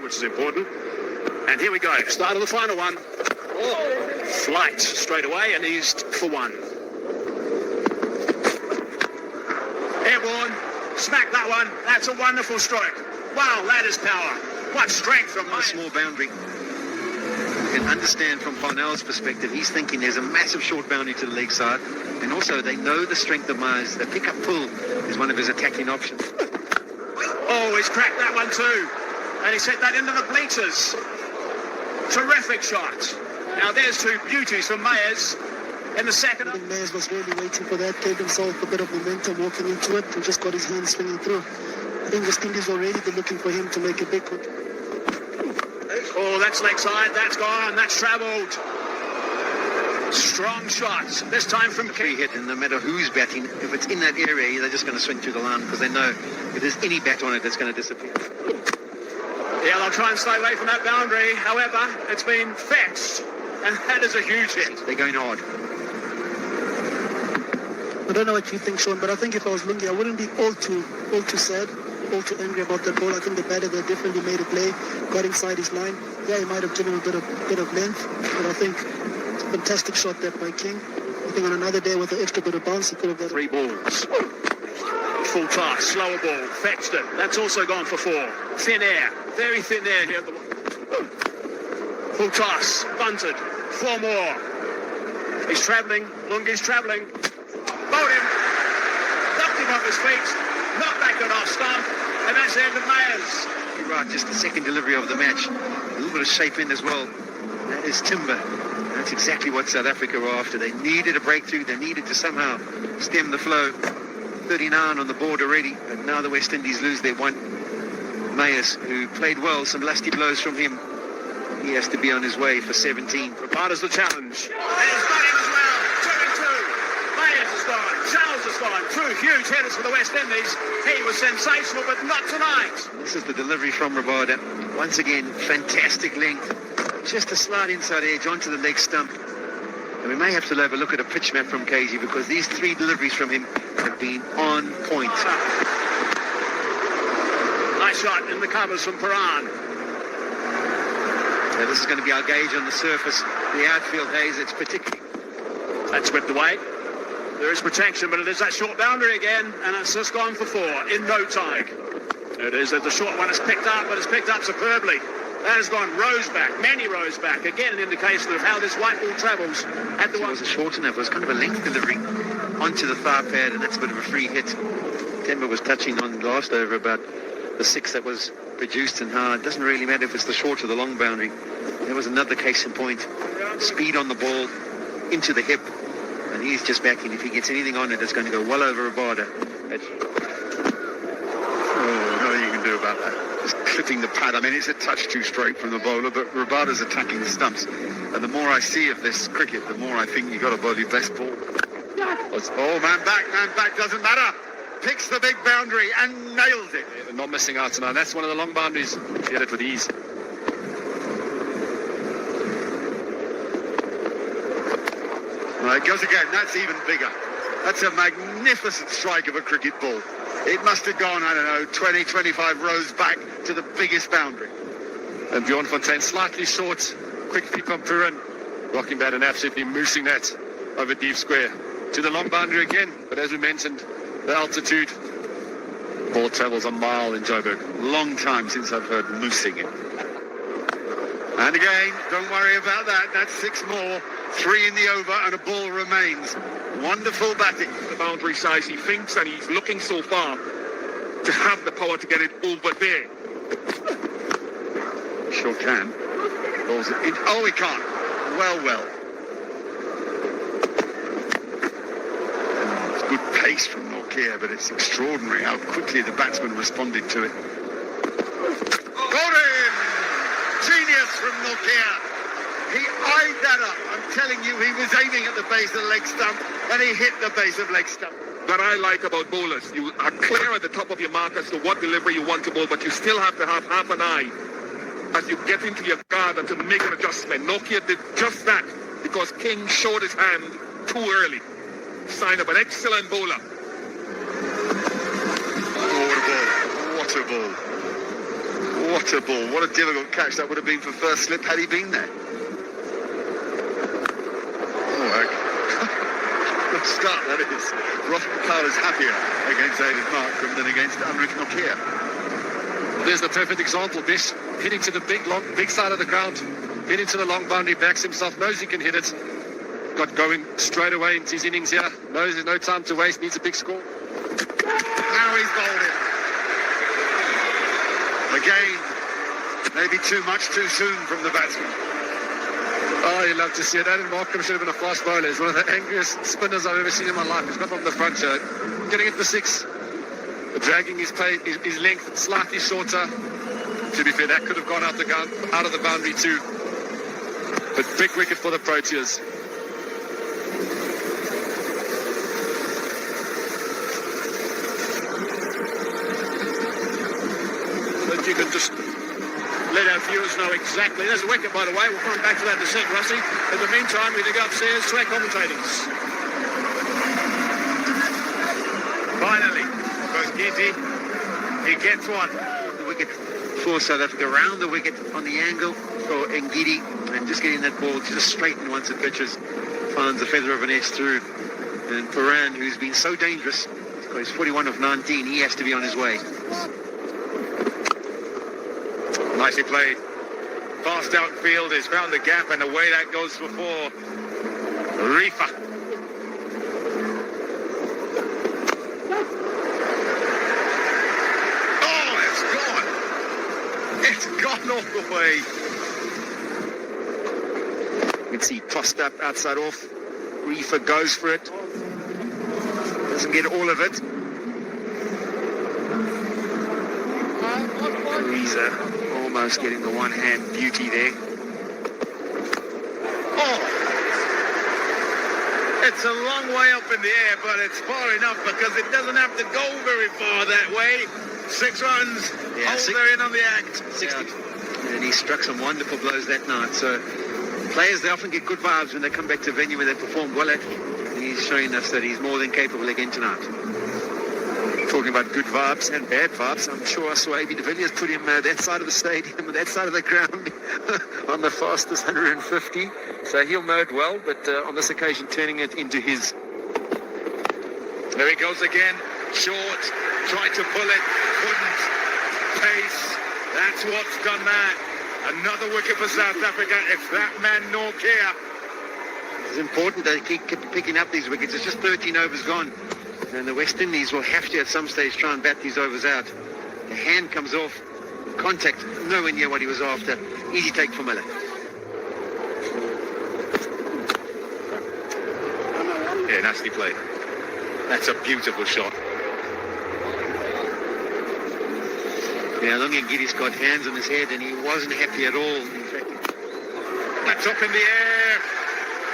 which is important. And here we go. Start of the final one. Oh, flight straight away and eased for one. Airborne. Smack that one. That's a wonderful stroke. Wow, that is power. What strength from a small boundary. You can understand from Parnell's perspective, he's thinking there's a massive short boundary to the leg side. And also, they know the strength of Myers. The pick-up pull is one of his attacking options. Oh, he's cracked that one too. And he sent that into the bleachers. Terrific shot. Now there's two beauties from Myers in the second. I think Myers was really waiting for that, gave himself a bit of momentum walking into it and just got his hand swinging through. I think West Indies already been looking for him to make a big one. Oh, that's leg side. That's gone. That's travelled. Strong shots. This time from free hit, and no matter who's batting, if it's in that area, they're just going to swing through the line because they know if there's any bat on it, it's going to disappear. Yeah, they'll try and stay away from that boundary. However, it's been fetched, and that is a huge hit. They're going hard. I don't know what you think, Sean, but I think if I was Lungi, I wouldn't be all too sad, all too angry about that ball. I think the batter there definitely made a play, got inside his line. Yeah, he might have given a bit of length, but I think it's a fantastic shot there by King. I think on another day with an extra bit of bounce, he could have got 3 balls. Full toss, slower ball, fetched it. That's also gone for 4. Thin air, very thin air here at the full toss, bunted, 4 more. He's travelling, Lungi's travelling. Bowled him, knocked him off his feet, knocked back it off stump, and that's the end of Myers. You're right, just the second delivery of the match. A little bit of shape in as well. That is timber. That's exactly what South Africa were after. They needed a breakthrough. They needed to somehow stem the flow. 39 on the board already, and now the West Indies lose their one. Myers, who played well, some lusty blows from him. He has to be on his way for 17. Rabada's the challenge. And he's got him as well. 2 and 2. Myers is gone. Charles is gone. 2 huge headers for the West Indies. He was sensational, but not tonight. This is the delivery from Rabada. Once again, fantastic length. Just a slight inside edge onto the leg stump. And we may have to have a look at a pitch map from KG because these 3 deliveries from him have been on point. Nice shot in the covers from Paran. So this is going to be our gauge on the surface. The outfield haze, it's particularly... That's whipped away. There is protection, but it is that short boundary again, and it's just gone for 4 in no time. It is that the short one is picked up, but it's picked up superbly. That has gone rows back, many rows back. Again, an indication of how this white ball travels at the one. It was a short enough. It was kind of a length delivery onto the thigh pad, and that's a bit of a free hit. Timber was touching on last over about the 6 that was produced, and it doesn't really matter if it's the short or the long boundary. There was another case in point. Speed on the ball into the hip, and he's just backing. If he gets anything on it, it's going to go well over Rabada. Oh, nothing you can do about that. Just clipping the pad. I mean, it's a touch too straight from the bowler, but Rabada's attacking the stumps. And the more I see of this cricket, the more I think you've got to bowl your best ball. Oh, man back, doesn't matter. Picks the big boundary and nails it. Yeah, not missing out tonight. That's one of the long boundaries. He hit it with ease. Well, it goes again. That's even bigger. That's a magnificent strike of a cricket ball. It must have gone, I don't know, 20, 25 rows back to the biggest boundary. And Bjorn Fontaine slightly short. Quick pick on Puran. Rocking bat and absolutely moosing that over deep square. To the long boundary again. But as we mentioned, the altitude. Ball travels a mile in Joburg. Long time since I've heard moosing it. And again, don't worry about that. That's 6 more. 3 in the over and a ball remains. Wonderful batting. The boundary size he thinks, and he's looking so far to have the power to get it over there. Sure can. Balls it in. Oh, he can't. Well. It's good pace from Nortje, but it's extraordinary how quickly the batsman responded to it. Got him! Genius from Nortje. He eyed that up. I'm telling you, he was aiming at the base of the leg stump, and he hit the base of leg stump. What I like about bowlers, you are clear at the top of your mark as to what delivery you want to bowl, but you still have to have half an eye as you get into your guard and to make an adjustment. Nortje did just that because King showed his hand too early. Sign of an excellent bowler. Oh, what a ball. What to ball. What a difficult catch that would have been for first slip had he been there. Good start, that is. Rothman Powell is happier against David Markram than against Anrik Nokia. There's the perfect example. Bish hitting to the big side of the ground, hitting to the long boundary, backs himself, knows he can hit it. Got going straight away into his innings here. Knows there's no time to waste, needs a big score. Now he's bowled it. Again, maybe too much too soon from the batsman. Oh, you love to see it. Adam Markham should have been a fast bowler. He's one of the angriest spinners I've ever seen in my life. He's got from the front show. Getting it for 6. Dragging his length slightly shorter. To be fair, that could have gone out of the boundary too. But big wicket for the Proteas. But you can just let our viewers know exactly. There's a wicket, by the way. We'll come back to that in a sec, Rusty. In the meantime, we go upstairs to our commentators. Finally, goes Giddy. He gets one. The wicket for South Africa, round the wicket on the angle for Ngidi, and just getting that ball just straightened once it pitches, finds a feather of an edge through. And Paran, who's been so dangerous, he's 41 of 19, he has to be on his way. Nicely played. Fast outfield has found the gap, and away that goes for 4. Rifa. Oh, it's gone. It's gone all the way. You can see tossed up outside off. Rifa goes for it. Doesn't get all of it. Reza almost getting the one-hand beauty there. Oh! It's a long way up in the air, but it's far enough because it doesn't have to go very far that way. 6 runs. Yeah, Holder in on the act. 60. And he struck some wonderful blows that night. So players, they often get good vibes when they come back to venue where they performed well at. And he's showing us that he's more than capable again tonight. Talking about good vibes and bad vibes, I'm sure I saw A.B. de Villiers put him that side of the stadium, that side of the ground on the fastest 150. So he'll know it well, but on this occasion turning it into his. There he goes again. Short. Tried to pull it. Couldn't. Pace. That's what's done that. Another wicket for South Africa. It's that man Nokia. It's important that they keep picking up these wickets. It's just 13 overs gone. And the West Indies will have to at some stage try and bat these overs out. The hand comes off. Contact nowhere near what he was after. Easy take for Miller. Yeah, nasty play. That's a beautiful shot. Yeah, Lungiangiri's got hands on his head and he wasn't happy at all. In fact, That's up in the air.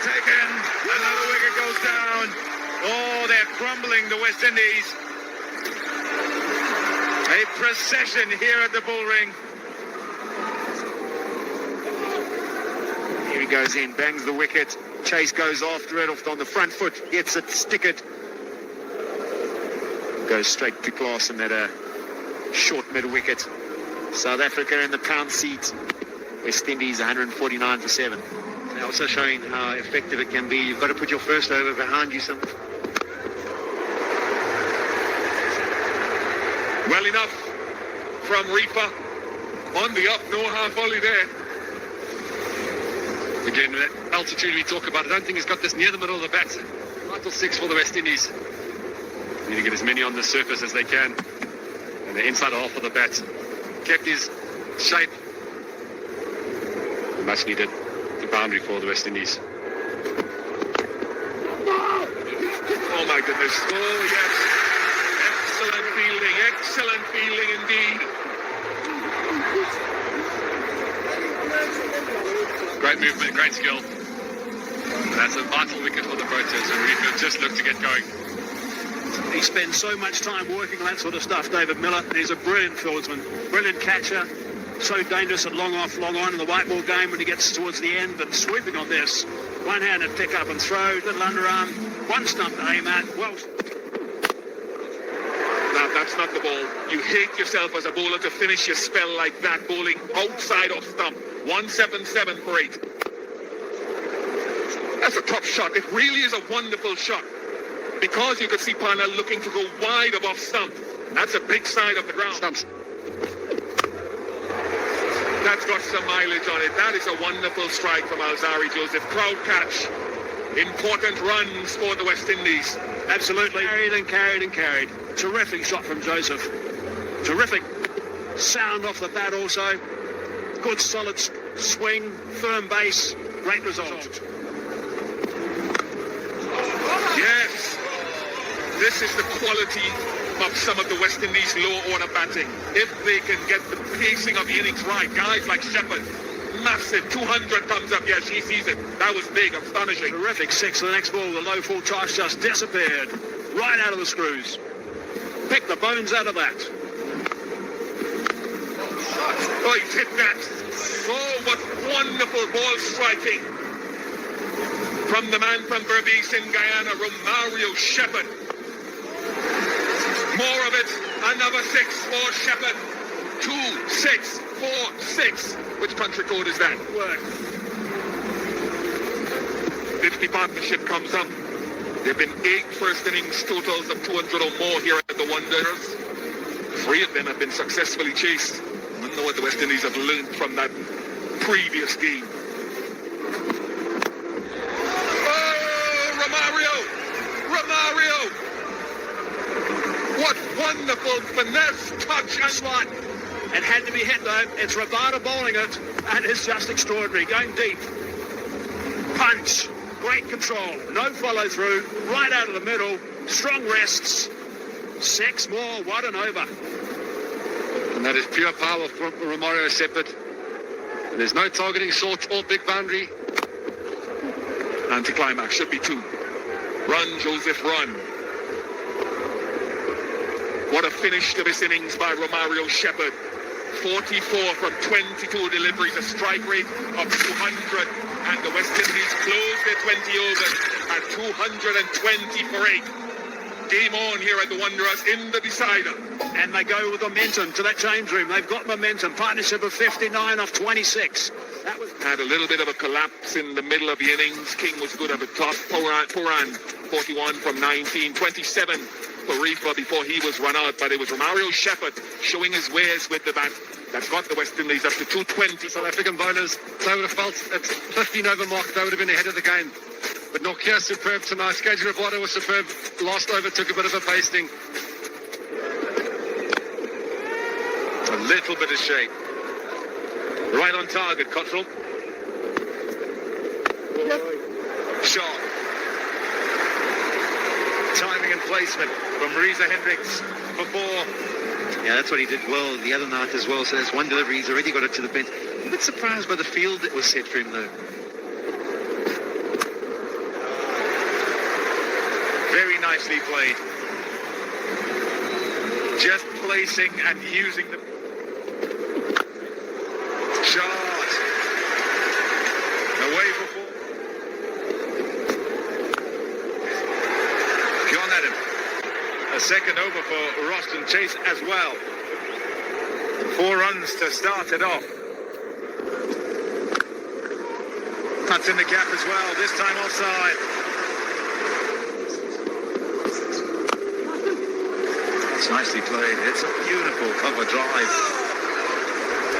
Taken. Another wicket goes down. Oh, they're crumbling, the West Indies. A procession here at the Bull Ring. Here he goes in, bangs the wicket. Chase goes after it off on the front foot, gets it, stick it. Goes straight to class and that short mid wicket. South Africa in the pound seat. West Indies 149 for 7. they're also showing how effective it can be. You've got to put your first over behind you. Well enough from Reaper on the up, no half volley there. Again, that altitude we talk about, I don't think he's got this near the middle of the bat. Vital 6 for the West Indies. Need to get as many on the surface as they can. And the inside half of the bat. Kept his shape. Much needed the boundary for the West Indies. Oh my goodness. Oh yes. Excellent fielding indeed. Great movement, great skill. And that's a vital wicket for the Proteas, and Reaper just looked to get going. He spends so much time working on that sort of stuff, David Miller. He's a brilliant fieldsman, brilliant catcher. So dangerous at long off, long on in the white ball game when he gets towards the end, but sweeping on this. One-handed pick up and throw, little underarm, one stump to aim at. Well, Now, that's not the ball. You hate yourself as a bowler to finish your spell like that, bowling outside of stump. 177 for 8. That's a tough shot. It really is a wonderful shot. Because you could see Parnell looking to go wide above stump. That's a big side of the ground. Stumps. That's got some mileage on it. That is a wonderful strike from Alzari Joseph. Crowd catch. Important runs for the West Indies. Absolutely. Carried and carried and carried. Terrific shot from Joseph. Terrific sound off the bat also. Good solid swing, firm base. Great result. Yes. This is the quality of some of the West Indies low order batting. If they can get the pacing of the innings right, guys like Shepherd, massive, 200 comes up, yes, he sees it. That was big, astonishing. Terrific 6 to the next ball. The low full toss just disappeared. Right out of the screws. Pick the bones out of that. Oh, he's hit that. Oh, what wonderful ball striking. From the man from Berbice in Guyana, Romario Shepherd. More of it. Another 6 for Shepherd. 2, 6, 4, 6. Which country code is that? Work. 50 partnership comes up. There have been 8 first innings totals of 200 or more here at the Wanderers. 3 of them have been successfully chased. I don't know what the West Indies have learned from that previous game. Romario! What wonderful finesse, touch and slot. It had to be hit though. It's Rabada bowling it. That is just extraordinary. Going deep. Punch. Great control. No follow through. Right out of the middle. Strong rests. 6 more. What an over. And that is pure power from Romario Shepherd. There's no targeting short or big boundary. Anticlimax should be 2. Run, Joseph, run. What a finish to this innings by Romario Shepherd. 44 from 22 deliveries, a strike rate of 200. And the West Indies close their 20 overs at 220 for 8. Game on here at the Wanderers in the decider. And they go with momentum to that change room. They've got momentum. Partnership of 59 off 26. That was had a little bit of a collapse in the middle of the innings. King was good at the top. Puran 41 from 19. 27 for Rifa before he was run out. But it was Romario Shepherd showing his wares with the bat. That's got the West Indies up to 220. South African bowlers, they would have felt at 15 over mark, they would have been ahead of the game. But Nokia superb tonight. Gage Rabada was superb. Last over took a bit of a pasting. A little bit of shape. Right on target, Cottrell. Shot. Timing and placement from Reza Hendricks for 4. Yeah, that's what he did well the other night as well. So that's one delivery. He's already got it to the bench. I'm a bit surprised by the field that was set for him, though. Very nicely played. Just placing and using the shot. Away for 4. John Adam. A second over for Roston Chase as well. 4 runs to start it off. That's in the gap as well. This time offside. It's nicely played. It's a beautiful cover drive.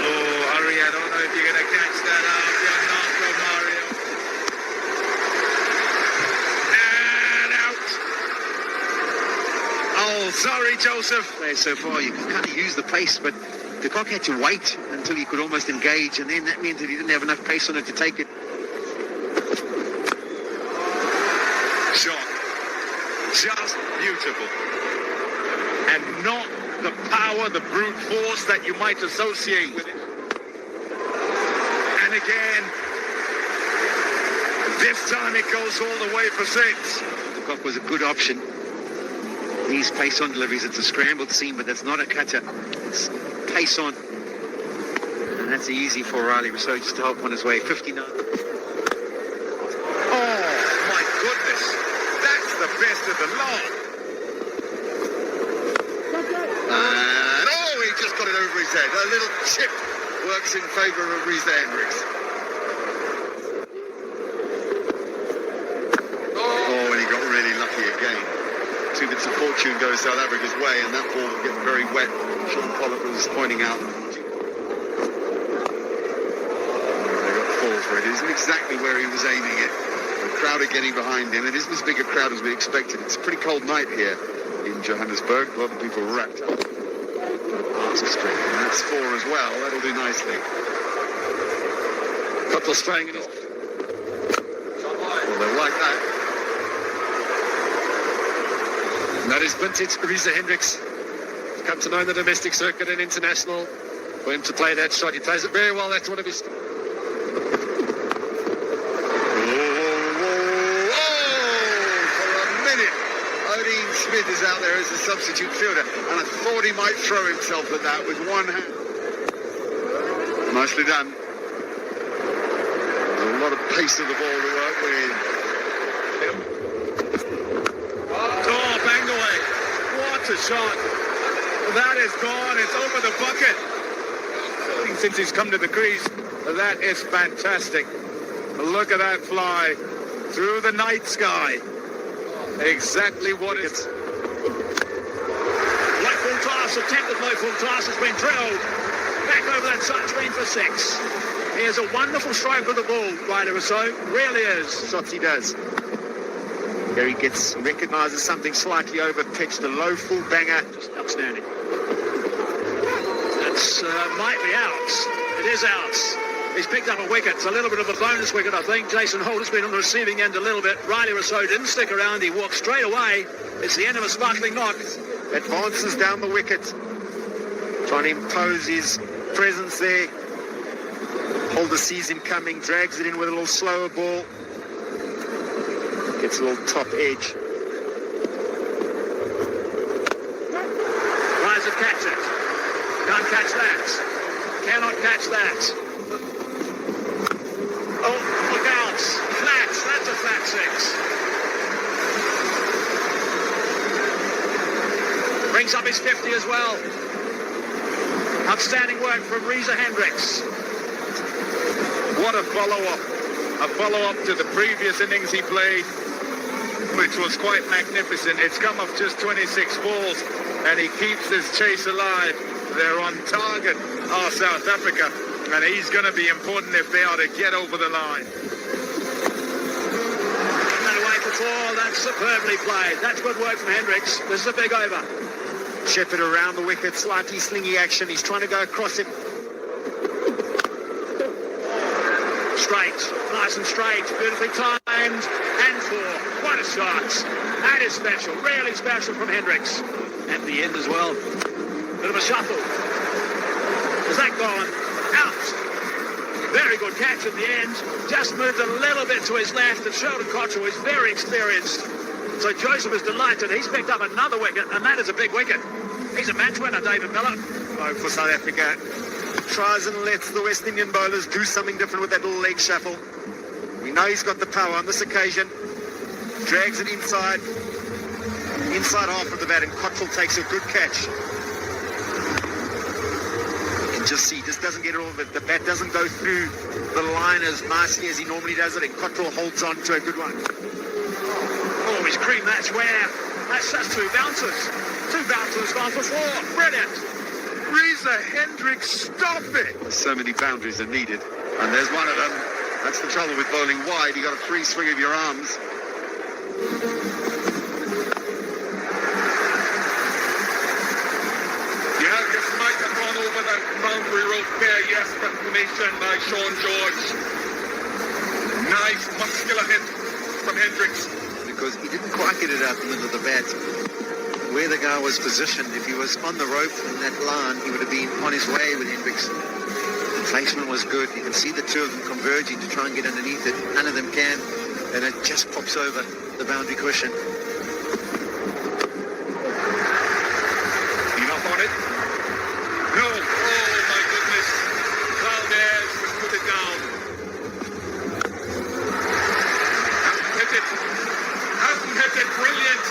Oh, hurry, I don't know if you're going to catch that out. You're not, Romario. And out. Oh, sorry, Joseph. So far, you can kind of use the pace, but the cock had to wait until he could almost engage, and then that meant that he didn't have enough pace on it to take it. Shot. Just beautiful. And not the power, the brute force that you might associate with it. And again, this time it goes all the way for 6. The cock was a good option. These pace on deliveries, it's a scrambled seam, but that's not a cutter. It's pace on. And that's easy for Riley Rousseau just to help on his way. 59. Oh, my goodness. That's the best of the lot. over his head. A little chip works in favour of Risa Hendricks. Oh, and he got really lucky again. 2 bits of fortune goes South Africa's way, and that ball will get very wet. Sean Pollock was pointing out. They got the fall for it. It isn't exactly where he was aiming it. The crowd are getting behind him. It isn't as big a crowd as we expected. It's a pretty cold night here in Johannesburg. A lot of people wrapped up. Answer string, and that's 4 as well. That'll do nicely. Cottrell spraying it off. Well, they'll like that. And that is vintage Risa Hendricks. Come to know the domestic circuit and international. For him to play that shot, he plays it very well. That's one of his... For a minute, Odin Smith is out there as a substitute fielder, and I thought he might throw himself at that with one hand. Nicely done. There's a lot of pace of the ball to work with. Oh, banged away. What a shot. That is gone. It's over the bucket. Since he's come to the crease, that is fantastic. Look at that fly through the night sky. Exactly what it's... Low full toss, attempted low full toss has been drilled. Back over that side screen for 6. He has a wonderful stroke of the ball, Ryder Rousseau. Really is. Shots he does. There he recognises something slightly over-pitched, a low full banger. Just outstanding. That's might be outs. It is outs. He's picked up a wicket. It's a little bit of a bonus wicket, I think. Jason Holt has been on the receiving end a little bit. Riley Rousseau didn't stick around. He walked straight away. It's the end of a sparkling knock. Advances down the wicket. Trying to impose his presence there. Holder sees him coming, drags it in with a little slower ball. Gets a little top edge. Tries to catch it. Can't catch that. Cannot catch that. Oh, look out. Flat. That's a flat 6. Brings up his 50 as well. Outstanding work from Risa Hendricks. What a follow-up. A follow-up to the previous innings he played, which was quite magnificent. It's come off just 26 balls, and he keeps his chase alive. They're on target, South Africa, and he's going to be important if they are to get over the line. And away for 4. That's superbly played. That's good work from Hendricks. This is a big over. Shepherd around the wicket, slightly slingy action. He's trying to go across it. Straight, nice and straight, beautifully timed, and 4. What a shot. That is special, really special from Hendricks. At the end as well. Bit of a shuffle. Is that gone? Out. Very good catch at the end. Just moved a little bit to his left, and Sheldon Cottrell is very experienced. So Joseph is delighted. He's picked up another wicket, and that is a big wicket. He's a match winner, David Miller. Oh, for South Africa. Tries and lets the West Indian bowlers do something different with that little leg shuffle. We know he's got the power on this occasion. Drags it inside half of the bat, and Cottrell takes a good catch. You can just see, just doesn't get it all, but the bat doesn't go through the line as nicely as he normally does it, and Cottrell holds on to a good one. Oh, he's creamed that square. That's just 2 bounces. 2 bounces gone for 4. Brilliant. Risa Hendricks, stop it! So many boundaries are needed, and there's one of them. That's the trouble with bowling wide. You got a free swing of your arms. Yeah, this might have gone over the boundary rope there. Yes, confirmation by Sean George. Nice muscular hit from Hendricks. Because he didn't quite get it out the middle of the bat. Where the guy was positioned, if he was on the rope in that line, he would have been on his way with Hendricks. The placement was good. You can see the 2 of them converging to try and get underneath it. None of them can, and it just pops over the boundary cushion. Enough on it? No. Oh, my goodness. Valdez has put it down. Hasn't hit it. Brilliant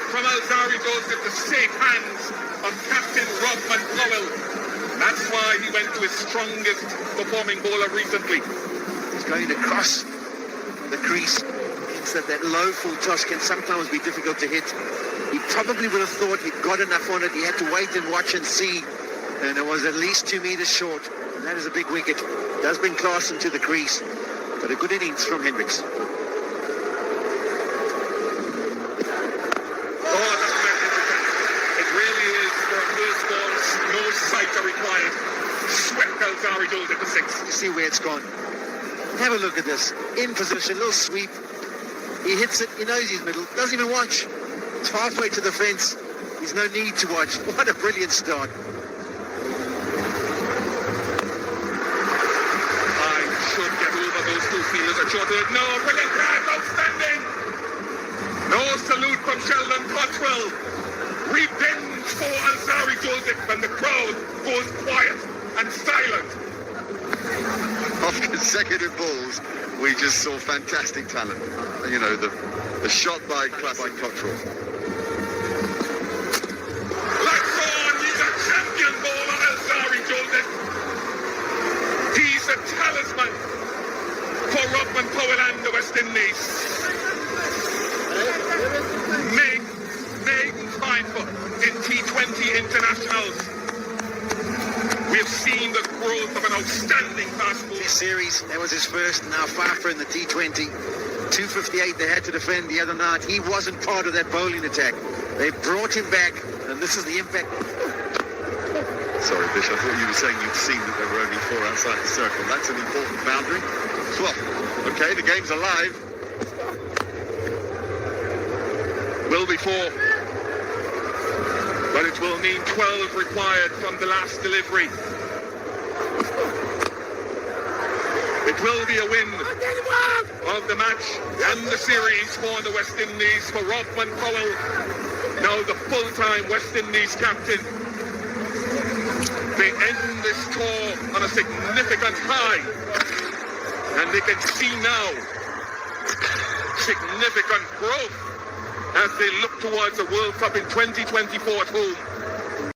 from Alzari Joseph, the safe hands of Captain Rodman Powell. strongest performing bowler recently. He's going across the crease. Means that low full toss can sometimes be difficult to hit. He probably would have thought he'd got enough on it. He had to wait and watch and see. And it was at least 2 meters short. And that is a big wicket. Does bring class into the crease. But a good innings from Hendricks. Oh, that's magnificent. It really is. For first balls, no sight are required. Swept Alzari Dulles at the 6. You see where it's gone. Have a look at this. In position, little sweep. He hits it. He knows he's middle. Doesn't even watch. It's halfway to the fence. There's no need to watch. What a brilliant start. I should get over those two fielders at short. No, brilliant catch, outstanding. No salute from Sheldon Cottrell. Revenge for Alzari Dulles when the crowd goes quiet and silent. Off consecutive balls, we just saw fantastic talent. You know, the shot by classic Cottrell. Lights on, he's a champion bowler, Alzari Dulles. He's a talisman for Rodman Powell and the West Indies. Maiden triumph in T20 internationals. We've seen the growth of an outstanding fast bowler. This series, that was his first. Now Fafa in the T20. 258 they had to defend the other night. He wasn't part of that bowling attack. They brought him back, and this is the impact. Sorry, Bish, I thought you were saying you'd seen that there were only 4 outside the circle. That's an important boundary. Well, okay, the game's alive. Will be 4. But it will mean 12 required from the last delivery. It will be a win of the match and the series for the West Indies, for Rodman Powell, now the full-time West Indies captain. They end this tour on a significant high, and they can see now significant growth as they look towards the World Cup in 2024 at home.